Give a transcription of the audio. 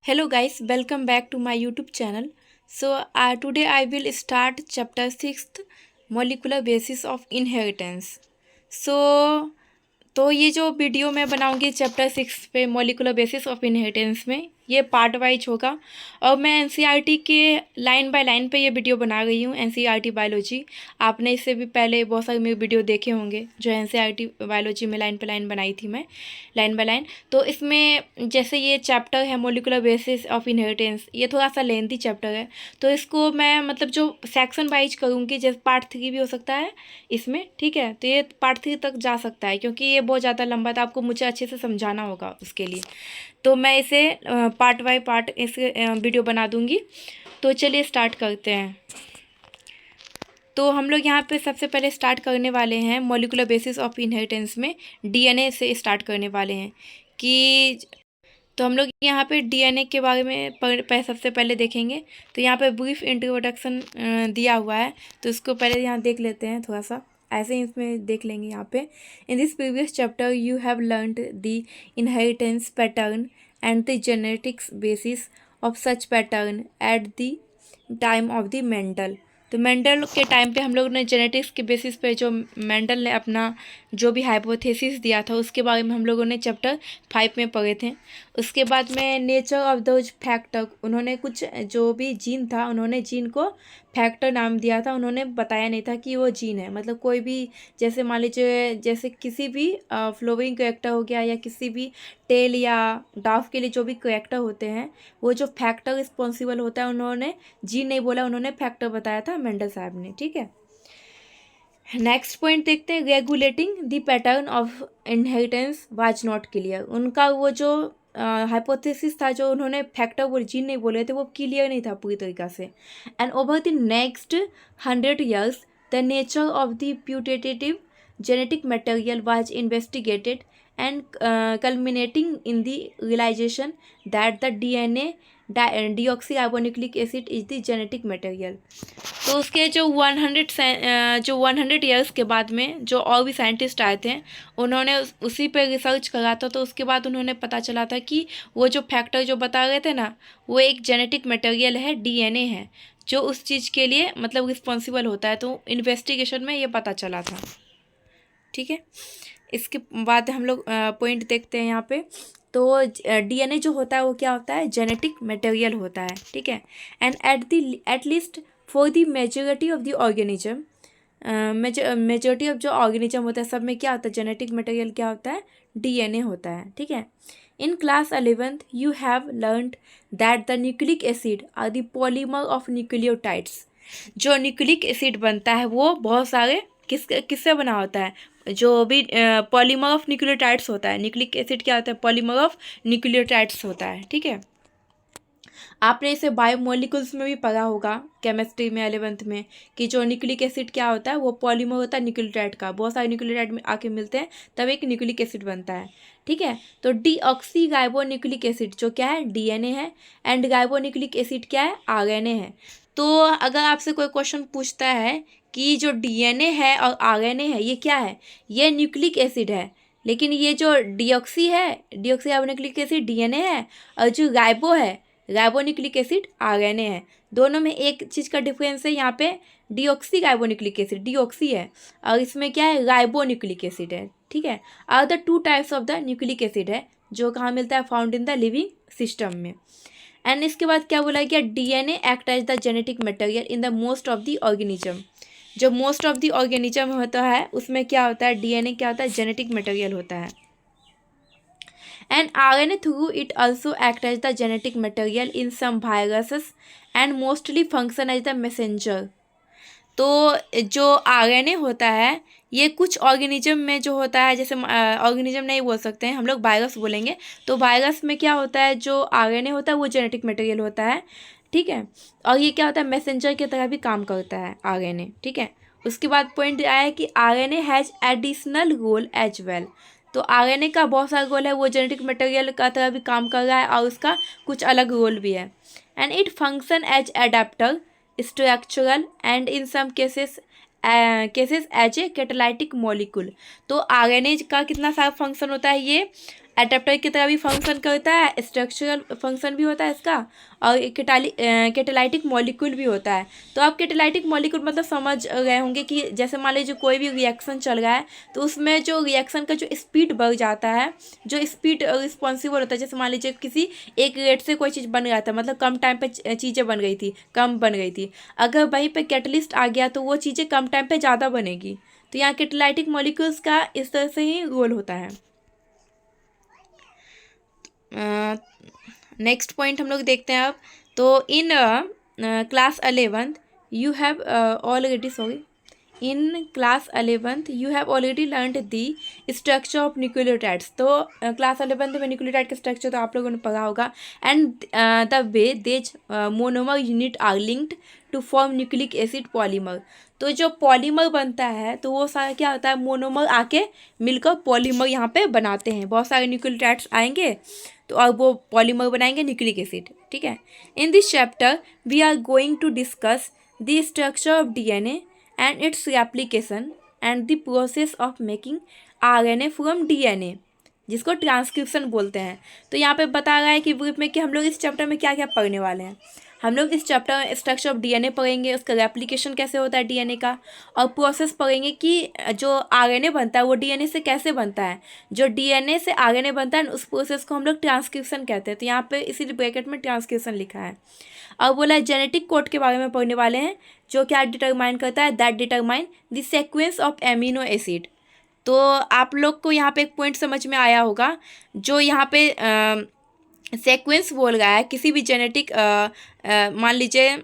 Hello guys, welcome back to my YouTube channel. Today I will start chapter 6th molecular basis of inheritance. तो ये जो video मैं बनाऊंगी chapter 6 पे molecular basis of inheritance में, ये पार्ट वाइज होगा और मैं एनसीईआरटी के लाइन बाय लाइन पे ये वीडियो बना रही हूँ। एनसीईआरटी बायोलॉजी, आपने इससे भी पहले बहुत सारे मेरे वीडियो देखे होंगे जो एनसीईआरटी बायोलॉजी में लाइन पे लाइन बनाई थी मैं, लाइन बाय लाइन। तो इसमें जैसे ये चैप्टर है मॉलिक्यूलर बेसिस ऑफ इनहेरिटेंस, ये थोड़ा सा लेंथी चैप्टर है, तो इसको मैं मतलब जो सेक्शन वाइज करूँगी, जैसे पार्ट 3 भी हो सकता है इसमें, ठीक है। तो ये पार्ट 3 तक जा सकता है क्योंकि ये बहुत ज़्यादा लंबा था, आपको मुझे अच्छे से समझाना होगा उसके लिए। तो मैं इसे पार्ट बाय पार्ट इस वीडियो बना दूंगी। तो चलिए स्टार्ट करते हैं। तो हम लोग यहाँ पे सबसे पहले स्टार्ट करने वाले हैं मॉलिक्यूलर बेसिस ऑफ इनहेरिटेंस में डीएनए से स्टार्ट करने वाले हैं कि तो हम लोग यहाँ पे डीएनए के बारे में सबसे पहले देखेंगे। तो यहाँ पे ब्रीफ इंट्रोडक्शन दिया हुआ है, तो इसको पहले यहाँ देख लेते हैं थोड़ा सा, ऐसे ही इसमें देख लेंगे। यहाँ पे in this previous chapter you have learned the inheritance pattern and the genetics basis of such pattern at the time of the Mendel. तो मेंडल के टाइम पे हम लोग ने जेनेटिक्स के बेसिस पे जो मेंडल ने अपना जो भी हाइपोथेसिस दिया था उसके बारे में हम लोगों ने चैप्टर 5 में पढ़े थे। उसके बाद में नेचर ऑफ दोज फैक्टर, उन्होंने कुछ जो भी जीन था, उन्होंने जीन को फैक्टर नाम दिया था, उन्होंने बताया नहीं था कि वो जीन है। मतलब कोई भी, जैसे मान लीजिए जैसे किसी भी फ्लोइंग करेक्टर हो गया या किसी भी टेल या डाफ के लिए जो भी करेक्टर होते हैं, वो जो फैक्टर रिस्पॉन्सिबल होता है, उन्होंने जीन नहीं बोला, उन्होंने फैक्टर बताया था मेंडल साहब ने, ठीक है। नेक्स्ट पॉइंट देखते हैं, regulating the pattern of inheritance was not clear. उनका वो जो हाइपोथेसिस था, जो उन्होंने फैक्टर वो जीन नहीं बोले थे, वो क्लियर नहीं था पूरी तरीक़ा से। And over the next 100 years the nature of the putative genetic material was investigated and culminating in the realization that the DNA deoxyribonucleic acid is the genetic material। तो उसके जो 100 ईयर्स के बाद में जो और भी साइंटिस्ट आए थे, उन्होंने उसी पे रिसर्च करा था। तो उसके बाद उन्होंने पता चला था कि वो जो फैक्टर जो बता रहे थे ना, वो एक जेनेटिक मटेरियल है, डीएनए है, जो उस चीज़ के लिए मतलब रिस्पॉन्सिबल होता है। तो इन्वेस्टिगेशन में ये पता चला था, ठीक है। इसके बाद हम लोग पॉइंट देखते हैं यहाँ पे। तो डीएनए जो होता है वो क्या होता है, जेनेटिक मटेरियल होता है, ठीक है। And at least for the majority of the organism, majority of जो ऑर्गेनिज्म होता है सब में क्या होता है, जेनेटिक मटेरियल क्या होता है, डीएनए होता है, ठीक है। In class 11th you have learned that the nucleic acid are the polymer of nucleotides. जो न्यूक्लिक एसिड बनता है वो बहुत सारे किससे बना होता है, जो भी पॉलीमर ऑफ न्यूक्लियोटाइड्स होता है। न्यूक्लिक एसिड क्या होता है, पॉलीमर ऑफ न्यूक्लियोटाइड्स होता है, ठीक है। आपने इसे बायोमोलिकुल्स में भी पढ़ा होगा केमिस्ट्री में 11th में, कि जो न्यूक्लिक एसिड क्या होता है, वो पॉलीमर होता है न्यूक्लियोटाइड का। बहुत सारे न्यूक्लियोटाइड में आके मिलते हैं तब एक न्यूक्लिक एसिड बनता है, ठीक है। तो डीऑक्सी राइबोन्यूक्लिक एसिड जो क्या है, डीएनए है, एंड राइबोन्यूक्लिक एसिड क्या है, आरएनए है। तो अगर आपसे कोई क्वेश्चन पूछता है कि जो डीएनए है और आरएनए है ये क्या है, ये न्यूक्लिक एसिड है, लेकिन ये जो डीऑक्सी है, डीऑक्सी राइबोन्यूक्लिक एसिड डीएनए है, और जो राइबो है, राइबोन्यूक्लिक एसिड आरएनए है। दोनों में एक चीज़ का डिफरेंस है, यहाँ पे डीऑक्सी राइबोन्यूक्लिक एसिड डीऑक्सी है, और इसमें क्या है, राइबोन्यूक्लिक एसिड है, ठीक है। और the 2 types of the nucleic acid है जो कहाँ मिलता है, found in the living system में। एंड इसके बाद क्या बोला गया, DNA act as the genetic material in the most of the organism. जो मोस्ट ऑफ द ऑर्गेनिज्म होता है उसमें क्या होता है, डीएनए क्या होता है, जेनेटिक मटेरियल होता है। And RNA through it also act as the genetic material in some viruses and mostly function as the messenger. तो जो आरएनए होता है ये कुछ ऑर्गेनिज्म में जो होता है, जैसे ऑर्गेनिज्म नहीं बोल सकते हैं हम लोग, वायरस बोलेंगे। तो वायरस में क्या होता है, जो आरएनए होता है वो जेनेटिक मटेरियल होता है, ठीक है। और ये क्या होता है, मैसेंजर की तरह भी काम करता है आरएनए, ठीक है। उसके बाद पॉइंट आया है कि RNA has additional role as well. तो आरएनए का बहुत सारा रोल है, वो जेनेटिक मटेरियल का तरह भी काम कर रहा है और उसका कुछ अलग रोल भी है। And it function as adaptor, structural and in some cases as a catalytic molecule. तो आरएनए का कितना सारा फंक्शन होता है, ये एडेप्टर की तरह भी फंक्शन करता है, स्ट्रक्चरल फंक्शन भी होता है इसका, और कैटालाइटिक मॉलिक्यूल भी होता है। तो आप कैटालाइटिक मॉलिक्यूल मतलब समझ गए होंगे कि जैसे मान लीजिए कोई भी रिएक्शन चल रहा है तो उसमें जो रिएक्शन का जो स्पीड बढ़ जाता है, जो स्पीड रिस्पॉन्सिबल होता है, जैसे मान लीजिए किसी एक रेट से कोई चीज़ बन रहा था, मतलब कम टाइम पे चीज़ें बन गई थी, कम बन गई थी, अगर वहीं पे कैटलिस्ट आ गया तो वो चीज़ें कम टाइम पे ज़्यादा बनेगी। तो यहाँ कैटालाइटिक मॉलिक्यूल्स का इस तरह से ही रोल होता है। नेक्स्ट पॉइंट हम लोग देखते हैं अब। तो in class 11 you have already sorry in class 11 you have already learned the structure of nucleotides. तो क्लास 11 में न्यूक्लियोटाइड का स्ट्रक्चर तो आप लोगों ने पढ़ा होगा। And the way these monomer unit are linked to form nucleic acid polymer. तो जो पॉलीमर बनता है तो वो सारा क्या होता है, मोनोमर आके मिलकर पॉलीमर यहाँ पे बनाते हैं। बहुत सारे न्यूक्लियोटाइड्स आएंगे तो अब वो पॉलीमर बनाएंगे न्यूक्लिक एसिड। ठीक है, in this chapter we are going to discuss the structure of DNA and its replication and the process of making RNA from DNA, जिसको ट्रांसक्रिप्शन बोलते हैं। तो यहाँ पे बता रहा है कि ब्रीफ में कि हम लोग इस चैप्टर में क्या क्या पढ़ने वाले हैं। हम लोग इस चैप्टर में स्ट्रक्चर ऑफ डीएनए पढ़ेंगे, उसका रेप्लिकेशन कैसे होता है डीएनए का, और प्रोसेस पढ़ेंगे कि जो आरएनए बनता है वो डीएनए से कैसे बनता है, जो डीएनए से आरएनए बनता है उस प्रोसेस को हम लोग ट्रांसक्रिप्शन कहते हैं। तो यहाँ पे इसी ब्रैकेट में ट्रांसक्रिप्शन लिखा है। अब बोला जेनेटिक कोड के बारे में पढ़ने वाले हैं, जो क्या डिटरमाइन करता है, that determine the sequence of amino acid. तो आप लोग को यहाँ पे एक पॉइंट समझ में आया होगा, जो यहाँ पे सीक्वेंस बोल रहा है किसी भी जेनेटिक मान लीजिए